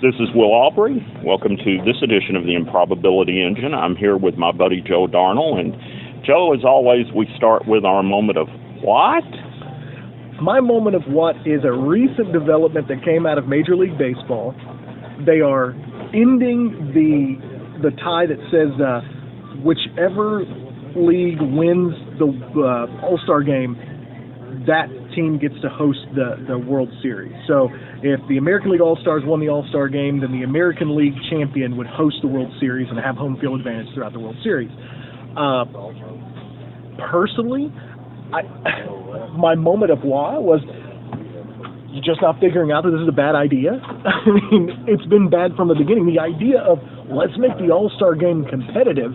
This is Will Aubrey. Welcome to this edition of the Improbability Engine. I'm here with my buddy Joe Darnell. And Joe, as always, we start with our moment of what? My moment of what is a recent development that came out of Major League Baseball. They are ending the tie that says whichever league wins the All-Star game, that team gets to host the World Series. So if the American League All-Stars won the All-Star game, then the American League champion would host the World Series and have home field advantage throughout the World Series. Personally, my moment of why was just not figuring out that this is a bad idea. I mean, it's been bad from the beginning. The idea of let's make the All-Star game competitive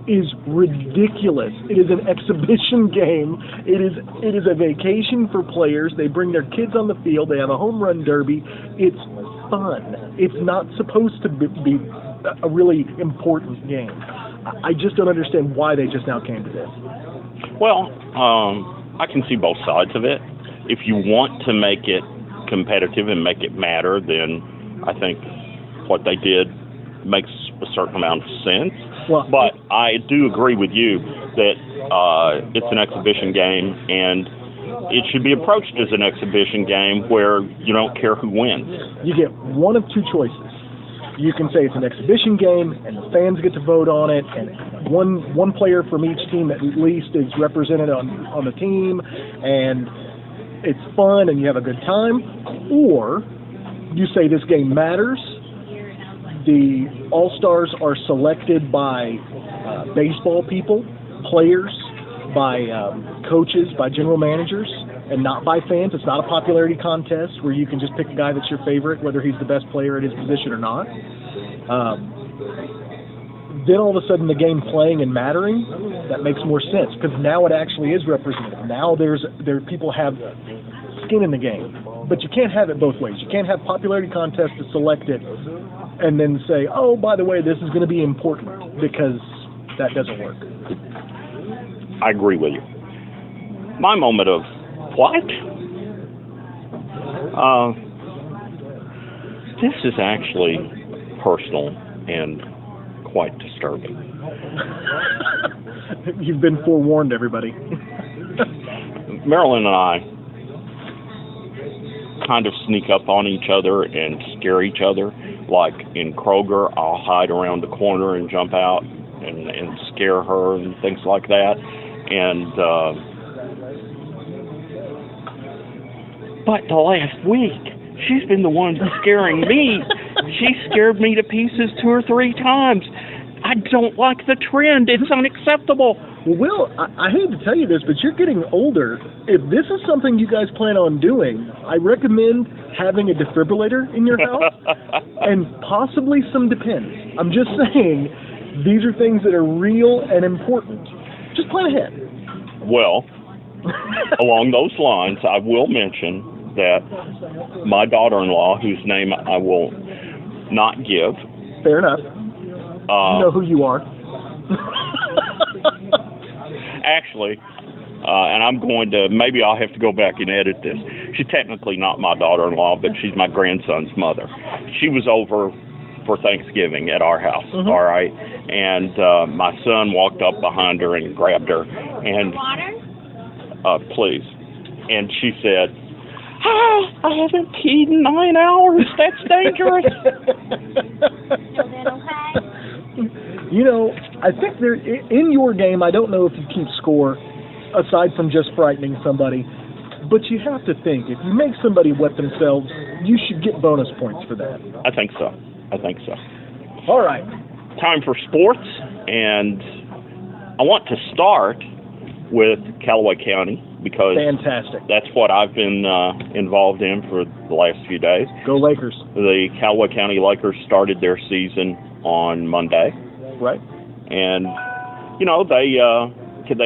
is ridiculous. It is an exhibition game. It is a vacation for players. They bring their kids on the field. They have a home run derby. It's fun. It's not supposed to be a really important game. I just don't understand why they just now came to this. Well, I can see both sides of it. If you want to make it competitive and make it matter, then I think what they did makes a certain amount of sense. Well, but I do agree with you that it's an exhibition game, and it should be approached as an exhibition game where you don't care who wins. You get one of two choices. You can say it's an exhibition game, and the fans get to vote on it, and one player from each team at least is represented on the team, and it's fun, and you have a good time. Or you say this game matters. The All-Stars are selected by baseball people, players, by coaches, by general managers, and not by fans. It's not a popularity contest where you can just pick a guy that's your favorite, whether he's the best player at his position or not. Then all of a sudden the game playing and mattering, that makes more sense because now it actually is representative. Now people have skin in the game. But you can't have it both ways. You can't have popularity contests to select it and then say, oh, by the way, this is going to be important, because that doesn't work. I agree with you. My moment of what? This is actually personal and quite disturbing. You've been forewarned, everybody. Marilyn and I kind of sneak up on each other and scare each other. Like in Kroger, I'll hide around the corner and jump out and scare her and things like that. And but the last week, she's been the one scaring me. She scared me to pieces 2 or 3 times. I don't like the trend. It's unacceptable. Well, Will, I hate to tell you this, but you're getting older. If this is something you guys plan on doing, I recommend having a defibrillator in your house and possibly some Depends. I'm just saying, these are things that are real and important. Just plan ahead. Well, along those lines, I will mention that my daughter-in-law, whose name I will not give. Fair enough. You know who you are. Actually, and I'm going to, maybe I'll have to go back and edit this. She's technically not my daughter-in-law, but she's my grandson's mother. She was over for Thanksgiving at our house, all right? And my son walked up behind her and grabbed her. And please. And she said, I haven't peed in 9 hours. That's dangerous. You know, I think in your game, I don't know if you keep score, aside from just frightening somebody, but you have to think, if you make somebody wet themselves, you should get bonus points for that. I think so. All right. Time for sports, and I want to start with Callaway County because fantastic. That's what I've been involved in for the last few days. Go Lakers. The Callaway County Lakers started their season on Monday. Right. And, you know, they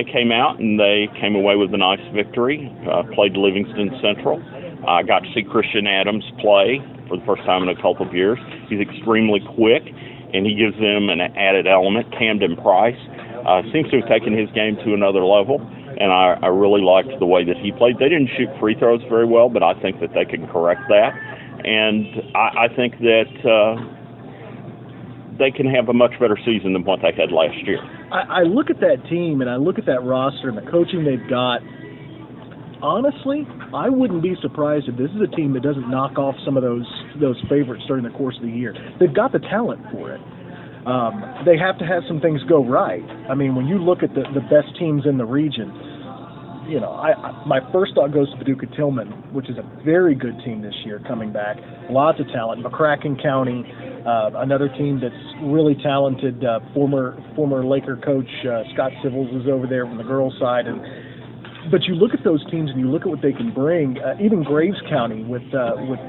came out and they came away with a nice victory, played Livingston Central. I got to see Christian Adams play for the first time in a couple of years. He's extremely quick, and he gives them an added element. Camden Price seems to have taken his game to another level, and I really liked the way that he played. They didn't shoot free throws very well, but I think that they can correct that. and I think that they can have a much better season than what they had last year. I look at that team and I look at that roster and the coaching they've got. Honestly, I wouldn't be surprised if this is a team that doesn't knock off some of those favorites during the course of the year. They've got the talent for it. They have to have some things go right. I mean, when you look at the best teams in the region, you know, my first thought goes to Paducah Tillman, which is a very good team this year coming back. Lots of talent. McCracken County, another team that's really talented. Former Laker coach Scott Civils is over there from the girls' side, but you look at those teams and you look at what they can bring. Even Graves County with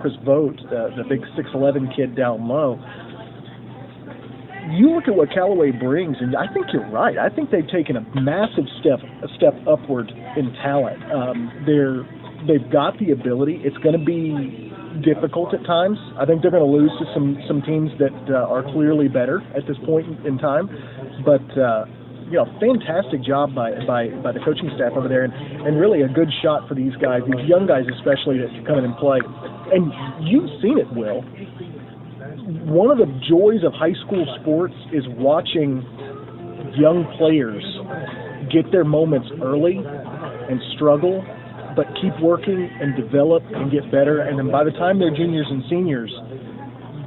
Chris Vogt, the big 6'11" kid down low. You look at what Callaway brings, and I think you're right. I think they've taken a massive step upward in talent. They've got the ability. It's going to be difficult at times. I think they're going to lose to some teams that are clearly better at this point in time. But you know, fantastic job by the coaching staff over there, and really a good shot for these guys, these young guys especially, to come in and play. And you've seen it, Will. One of the joys of high school sports is watching young players get their moments early and struggle, but keep working and develop and get better. And then by the time they're juniors and seniors,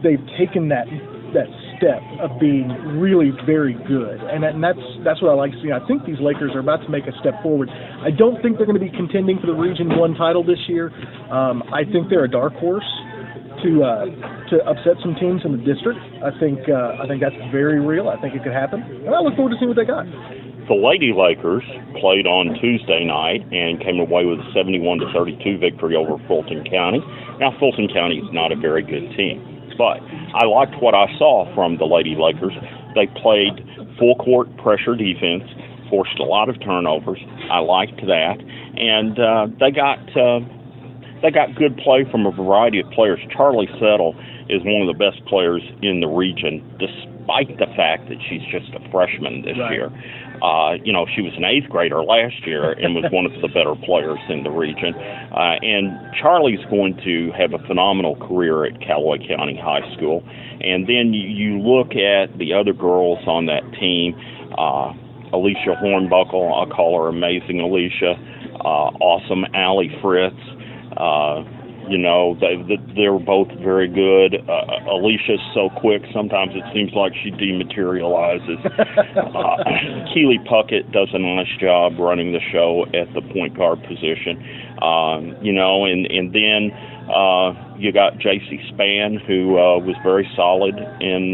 they've taken that step of being really very good. And that's what I like to see. I think these Lakers are about to make a step forward. I don't think they're going to be contending for the Region 1 title this year. I think they're a dark horse to upset some teams in the district. I think that's very real. I think it could happen, and I look forward to seeing what they got. The Lady Lakers played on Tuesday night and came away with a 71-32 victory over Fulton County. Now, Fulton County is not a very good team, but I liked what I saw from the Lady Lakers. They played full court pressure defense, forced a lot of turnovers. I liked that, and they got good play from a variety of players. Charlie Settle is one of the best players in the region, despite the fact that she's just a freshman this year. You know, she was an 8th grader last year and was one of the better players in the region. And Charlie's going to have a phenomenal career at Callaway County High School. And then you look at the other girls on that team, Alicia Hornbuckle, I'll call her Amazing Alicia, awesome Allie Fritz. You know, they're both very good. Alicia's so quick, sometimes it seems like she dematerializes. Keely Puckett does a nice job running the show at the point guard position. You know, and then you got J.C. Spann, who was very solid in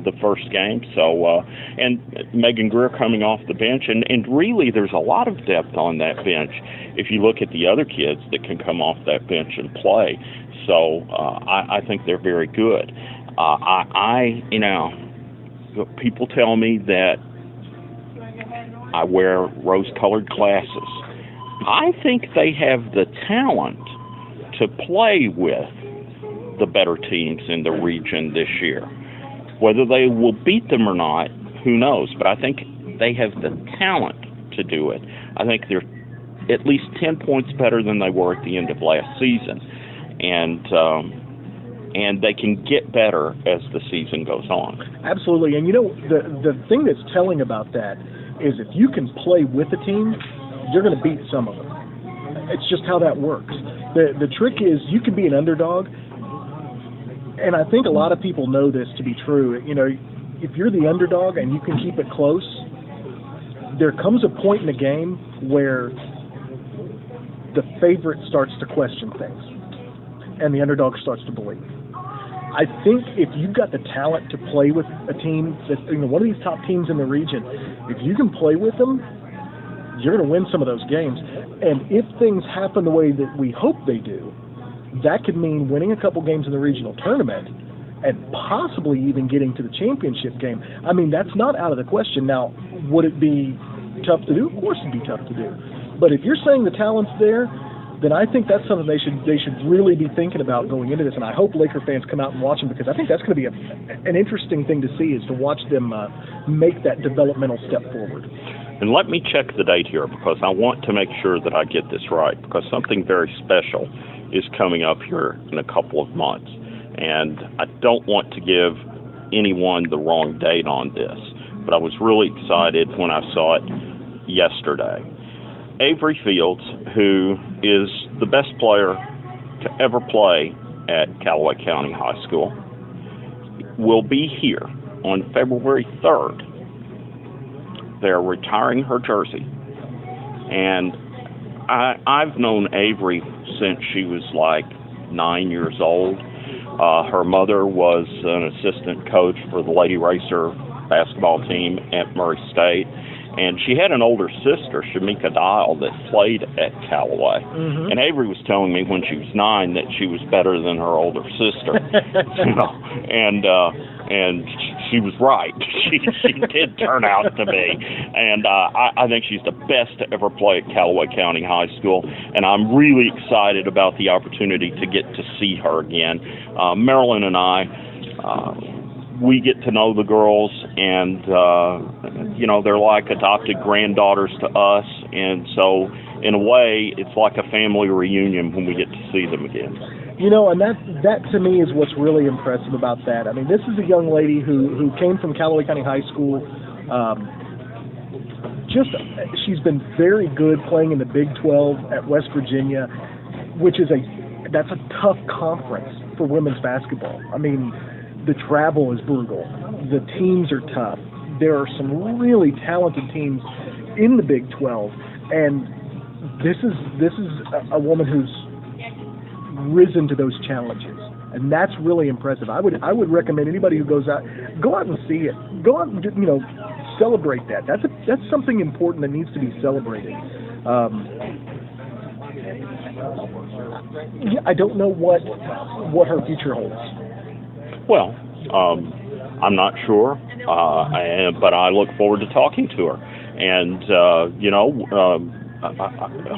the first game. So, and Megan Greer coming off the bench, and really there's a lot of depth on that bench if you look at the other kids that can come off that bench and play. So I think they're very good. You know, people tell me that I wear rose-colored glasses. I think they have the talent to play with the better teams in the region this year. Whether they will beat them or not, who knows? But I think they have the talent to do it. I think they're at least 10 points better than they were at the end of last season. And they can get better as the season goes on. Absolutely. And, you know, the thing that's telling about that is if you can play with a team, you're going to beat some of them. It's just how that works. The trick is you can be an underdog. And I think a lot of people know this to be true. You know, if you're the underdog and you can keep it close, there comes a point in the game where the favorite starts to question things and the underdog starts to believe. I think if you've got the talent to play with a team, that's, you know, one of these top teams in the region, if you can play with them, you're going to win some of those games. And if things happen the way that we hope they do, that could mean winning a couple games in the regional tournament and possibly even getting to the championship game. I mean, that's not out of the question. Now, would it be tough to do? Of course it'd be tough to do. But if you're saying the talent's there, then I think that's something they should really be thinking about going into this. And I hope Laker fans come out and watch them, because I think that's going to be an interesting thing to see, is to watch them make that developmental step forward. And let me check the date here because I want to make sure that I get this right because something very special is coming up here in a couple of months. And I don't want to give anyone the wrong date on this, but I was really excited when I saw it yesterday. Avery Fields, who is the best player to ever play at Callaway County High School, will be here on February 3rd. They're retiring her jersey. And I've known Avery since she was like 9 years old. Her mother was an assistant coach for the Lady Racer basketball team at Murray State. And she had an older sister, Shamika Dial, that played at Callaway. Mm-hmm. And Avery was telling me when she was 9 that she was better than her older sister. And she was right. She did turn out to be. And I think she's the best to ever play at Callaway County High School. And I'm really excited about the opportunity to get to see her again. Marilyn and I, we get to know the girls, and they're like adopted granddaughters to us, and so in a way it's like a family reunion when we get to see them again. And that to me is what's really impressive about that. I mean, this is a young lady who came from Callaway County High School. She's been very good playing in the Big 12 at West Virginia, which is that's a tough conference for women's basketball. I mean, the travel is brutal. The teams are tough. There are some really talented teams in the Big 12, and this is a woman who's risen to those challenges, and that's really impressive. I would recommend anybody who goes out, go out and see it. Go out and celebrate that. That's something important that needs to be celebrated. I don't know what her future holds. Well, I'm not sure, but I look forward to talking to her. And,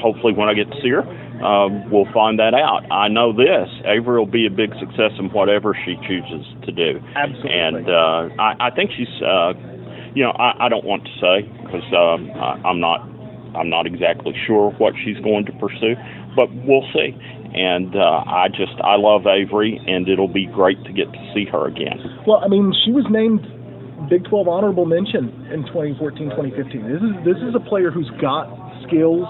hopefully when I get to see her, we'll find that out. I know this. Avery will be a big success in whatever she chooses to do. Absolutely. And I think she's, I don't want to say because I'm not exactly sure what she's going to pursue, but we'll see. And I love Avery, and it'll be great to get to see her again. Well, I mean, she was named Big 12 honorable mention in 2014-2015. This is a player who's got skills,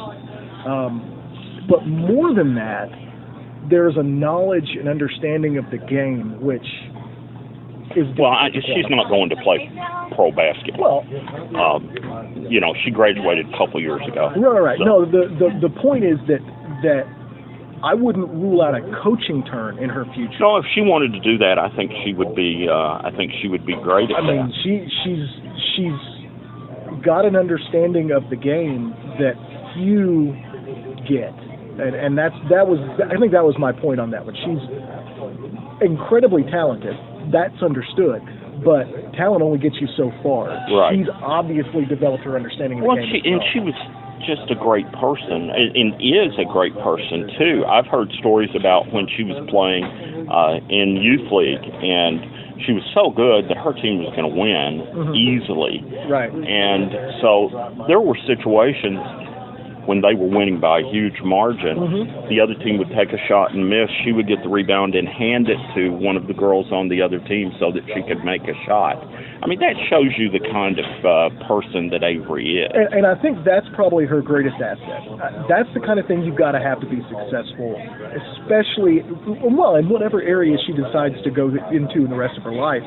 but more than that, there's a knowledge and understanding of the game, which is she's not going to play pro basketball. Well, she graduated a couple years ago. Right. So. No, the point is that I wouldn't rule out a coaching turn in her future. No, if she wanted to do that, I think she would be. Great at that. I mean, she's got an understanding of the game that few get, and I think that was my point on that one. She's incredibly talented. That's understood. But talent only gets you so far. Right. She's obviously developed her understanding of the game. She was just a great person, and is a great person too. I've heard stories about when she was playing in youth league, and she was so good that her team was going to win easily. Right. And so there were situations when they were winning by a huge margin, the other team would take a shot and miss. She would get the rebound and hand it to one of the girls on the other team so that she could make a shot. I mean, that shows you the kind of person that Avery is. And I think that's probably her greatest asset. That's the kind of thing you've got to have to be successful, especially, in whatever area she decides to go into in the rest of her life.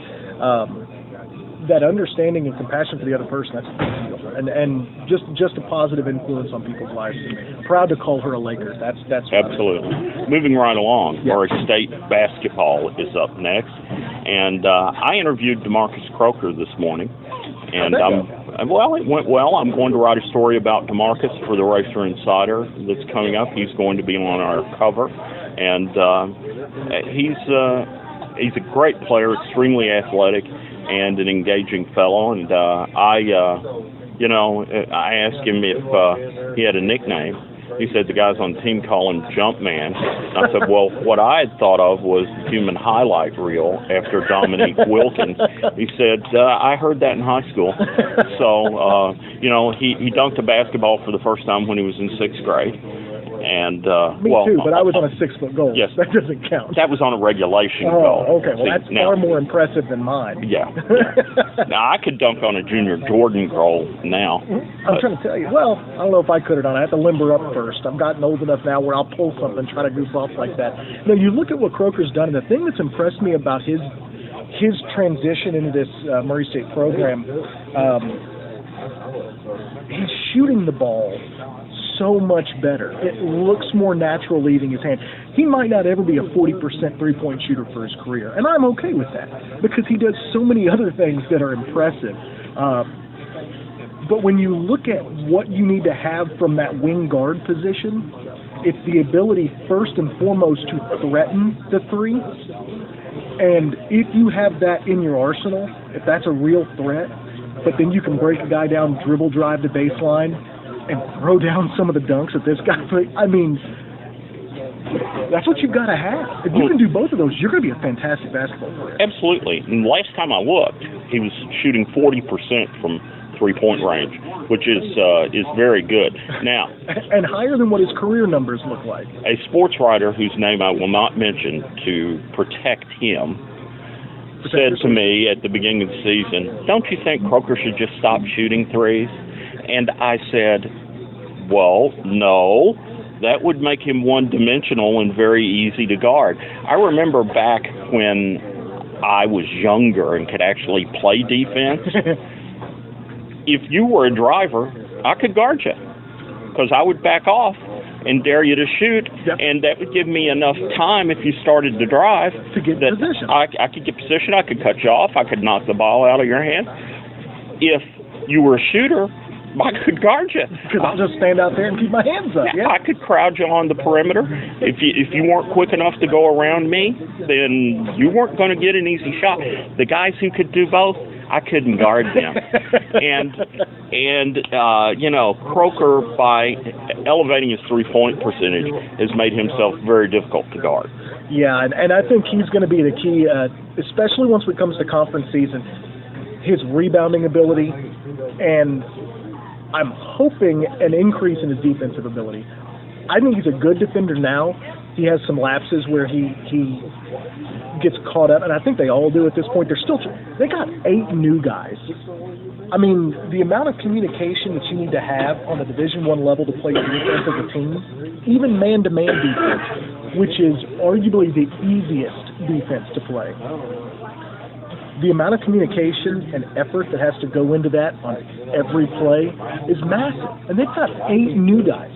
That understanding and compassion for the other person, that's a big deal. And just a positive influence on people's lives. And proud to call her a Laker. That's absolutely. Moving right along, Murray State basketball is up next. And I interviewed DeMarcus Croker this morning. And it went well. I'm going to write a story about DeMarcus for the Racer Insider that's coming up. He's going to be on our cover. And he's a great player, extremely athletic, and an engaging fellow. And I asked him if he had a nickname, He said the guys on the team call him Jumpman. And I said, well, what I had thought of was the human highlight reel after Dominique Wilkins. He said, I heard that in high school. So, he dunked a basketball for the first time when he was in 6th grade. And Me too, but I was on a 6-foot goal. Yes, that doesn't count. That was on a regulation goal. Oh, okay. Well, that's far more impressive than mine. Yeah. Now I could dunk on a Junior Jordan goal now. I'm trying to tell you. Well, I don't know if I could or not. I have to limber up first. I've gotten old enough now where I'll pull something, try to goof off like that. Now you look at what Croker's done, and the thing that's impressed me about his transition into this Murray State program, he's shooting the ball so much better. It looks more natural leaving his hand. He might not ever be a 40% three-point shooter for his career, and I'm okay with that because he does so many other things that are impressive. But when you look at what you need to have from that wing guard position, it's the ability first and foremost to threaten the three. And if you have that in your arsenal, if that's a real threat, but then you can break a guy down, dribble drive the baseline, and throw down some of the dunks that this guy played. I mean, that's what you've got to have. If you can do both of those, you're going to be a fantastic basketball player. Absolutely. And last time I looked, he was shooting 40% from three-point range, which is very good. Now, and higher than what his career numbers look like. A sports writer whose name I will not mention to protect him said to me at the beginning of the season, don't you think Croker should just stop shooting threes? And I said, well, no, that would make him one-dimensional and very easy to guard. I remember back when I was younger and could actually play defense, if you were a driver, I could guard you because I would back off and dare you to shoot, and that would give me enough time if you started to drive to get position. I could get position, I could cut you off, I could knock the ball out of your hand. If you were a shooter, I could guard you. Because I'll just stand out there and keep my hands up. Yeah. I could crowd you on the perimeter. If you weren't quick enough to go around me, then you weren't going to get an easy shot. The guys who could do both, I couldn't guard them. and Croker, by elevating his three-point percentage, has made himself very difficult to guard. Yeah, and I think he's going to be the key, especially once it comes to conference season, his rebounding ability, and I'm hoping an increase in his defensive ability. I think he's a good defender now. He has some lapses where he gets caught up, and I think they all do at this point. They got 8 new guys. I mean, the amount of communication that you need to have on the Division I level to play defense as a team, even man-to-man defense, which is arguably the easiest defense to play. The amount of communication and effort that has to go into that on every play is massive. And they've got 8 new guys.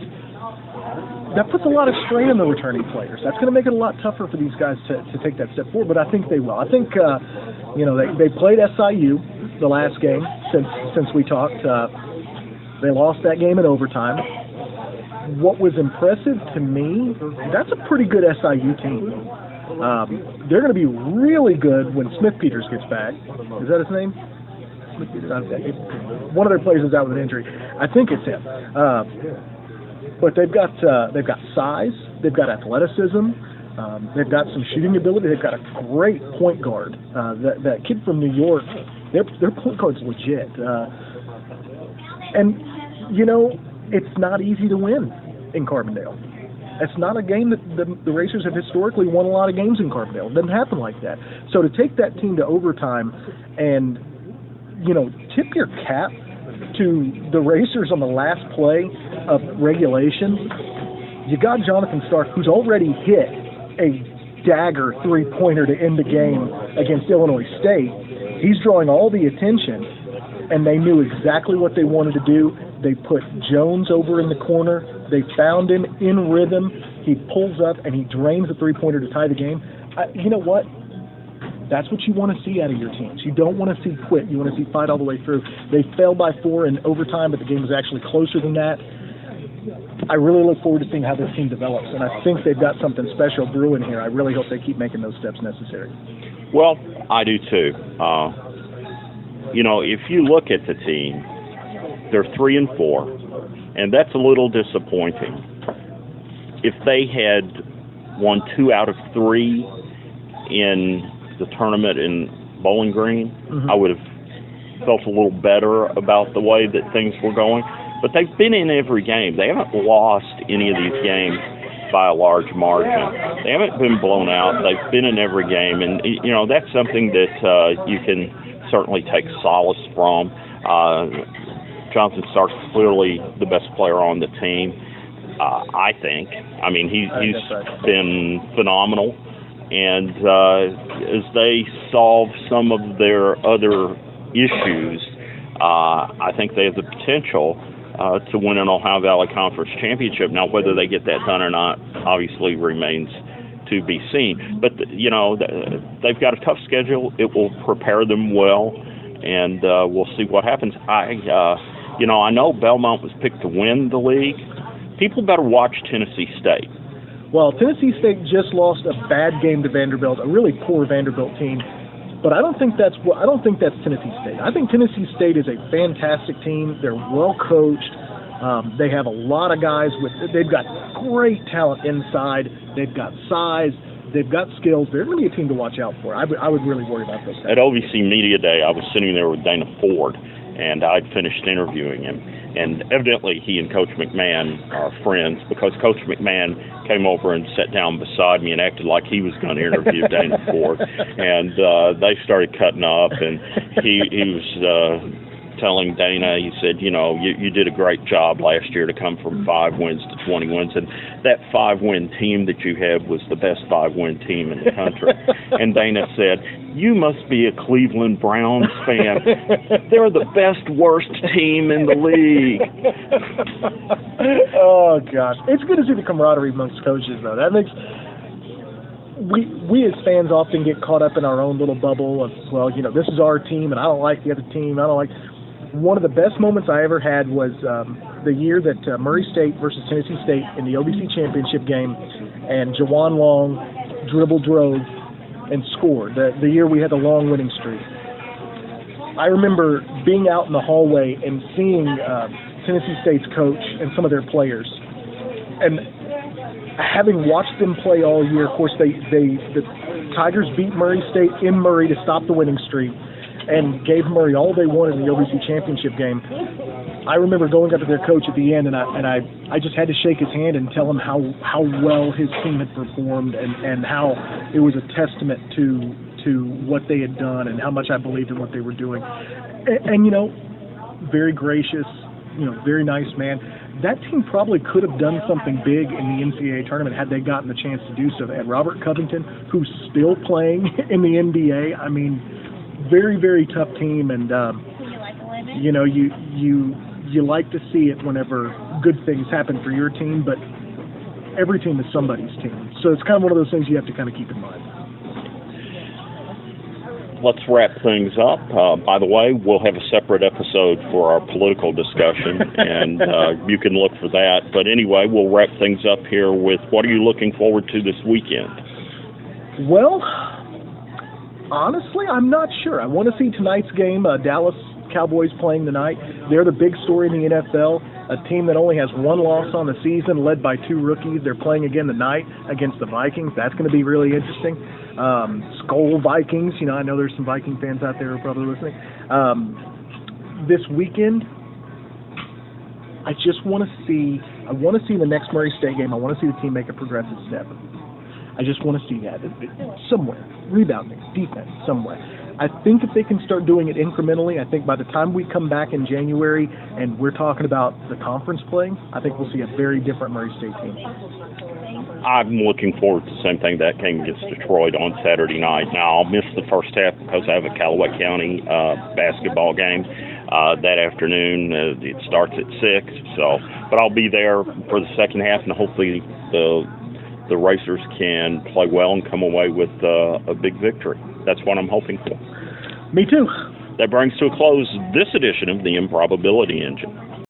That puts a lot of strain on the returning players. That's going to make it a lot tougher for these guys to take that step forward, but I think they will. I think, they played SIU the last game since we talked. They lost that game in overtime. What was impressive to me, that's a pretty good SIU team. They're going to be really good when Smith Peters gets back. Is that his name? Smith Peters? One of their players is out with an injury. I think it's him. But they've got size. They've got athleticism. They've got some shooting ability. They've got a great point guard. That kid from New York, their point guard's legit. And it's not easy to win in Carbondale. It's not a game that the Racers have historically won a lot of games in Carbondale. It doesn't happen like that. So to take that team to overtime and, tip your cap to the Racers on the last play of regulation, you got Jonathan Stark, who's already hit a dagger three-pointer to end the game against Illinois State. He's drawing all the attention, and they knew exactly what they wanted to do. They put Jones over in the corner. They found him in rhythm. He pulls up, and he drains the three-pointer to tie the game. You know what? That's what you want to see out of your teams. You don't want to see quit. You want to see fight all the way through. They fell by 4 in overtime, but the game was actually closer than that. I really look forward to seeing how this team develops, and I think they've got something special brewing here. I really hope they keep making those steps necessary. Well, I do too. If you look at the team, they're 3-4, and that's a little disappointing. if they had won 2 out of 3 in the tournament in Bowling Green, I would have felt a little better about the way that things were going. But they've been in every game. They haven't lost any of these games by a large margin. They haven't been blown out. They've been in every game, and that's something that you can certainly take solace from. Jonathan Stark's clearly the best player on the team, I think. I mean, he's been phenomenal. And as they solve some of their other issues, I think they have the potential to win an Ohio Valley Conference championship. Now, whether they get that done or not obviously remains to be seen. But, they've got a tough schedule. It will prepare them well, and we'll see what happens. I know Belmont was picked to win the league. People better watch Tennessee State. Well, Tennessee State just lost a bad game to Vanderbilt, a really poor Vanderbilt team. But I don't think that's Tennessee State. I think Tennessee State is a fantastic team. They're well coached. They have a lot of guys they've got great talent inside. They've got size. They've got skills. They're going to be a team to watch out for. I would really worry about those guys. At OVC Media Day, I was sitting there with Dana Ford, and I'd finished interviewing him. And evidently he and Coach McMahon are friends, because Coach McMahon came over and sat down beside me and acted like he was going to interview Dana Ford. And they started cutting up, and he was telling Dana, he said, you did a great job last year to come from 5 wins to 20 wins, and that 5-win team that you had was the best 5-win team in the country. And Dana said, you must be a Cleveland Browns fan. They're the best worst team in the league. Oh, gosh. It's good to see the camaraderie amongst coaches, though. That makes... We as fans often get caught up in our own little bubble of, this is our team, and I don't like the other team. One of the best moments I ever had was the year that Murray State versus Tennessee State in the OVC championship game, and Jawan Long drove and scored. The year we had the long winning streak. I remember being out in the hallway and seeing Tennessee State's coach and some of their players, and having watched them play all year. Of course, the Tigers beat Murray State in Murray to stop the winning streak, and gave Murray all they wanted in the OVC championship game. I remember going up to their coach at the end, and I just had to shake his hand and tell him how well his team had performed, and how it was a testament to what they had done and how much I believed in what they were doing. And very gracious, very nice man. That team probably could have done something big in the NCAA tournament had they gotten the chance to do so. They had Robert Covington, who's still playing in the NBA. I mean, very, very tough team, and you like to see it whenever good things happen for your team, but every team is somebody's team. So it's kind of one of those things you have to kind of keep in mind. Let's wrap things up. By the way, we'll have a separate episode for our political discussion, and you can look for that. But anyway, we'll wrap things up here with, what are you looking forward to this weekend? Well, honestly, I'm not sure. I want to see tonight's game. Dallas Cowboys playing tonight. They're the big story in the NFL. A team that only has one loss on the season, led by 2 rookies. They're playing again tonight against the Vikings. That's going to be really interesting. Skol Vikings. I know there's some Viking fans out there who are probably listening. This weekend, I just want to see. I want to see the next Murray State game. I want to see the team make a progressive step. I just want to see that somewhere. Rebounding, defense, somewhere. I think if they can start doing it incrementally, I think by the time we come back in January and we're talking about the conference playing, I think we'll see a very different Murray State team. I'm looking forward to the same thing, that game against Detroit on Saturday night. Now, I'll miss the first half because I have a Callaway County basketball game that afternoon. It starts at 6, but I'll be there for the second half, and hopefully the Racers can play well and come away with a big victory. That's what I'm hoping for. Me too. That brings to a close this edition of the Improbability Engine.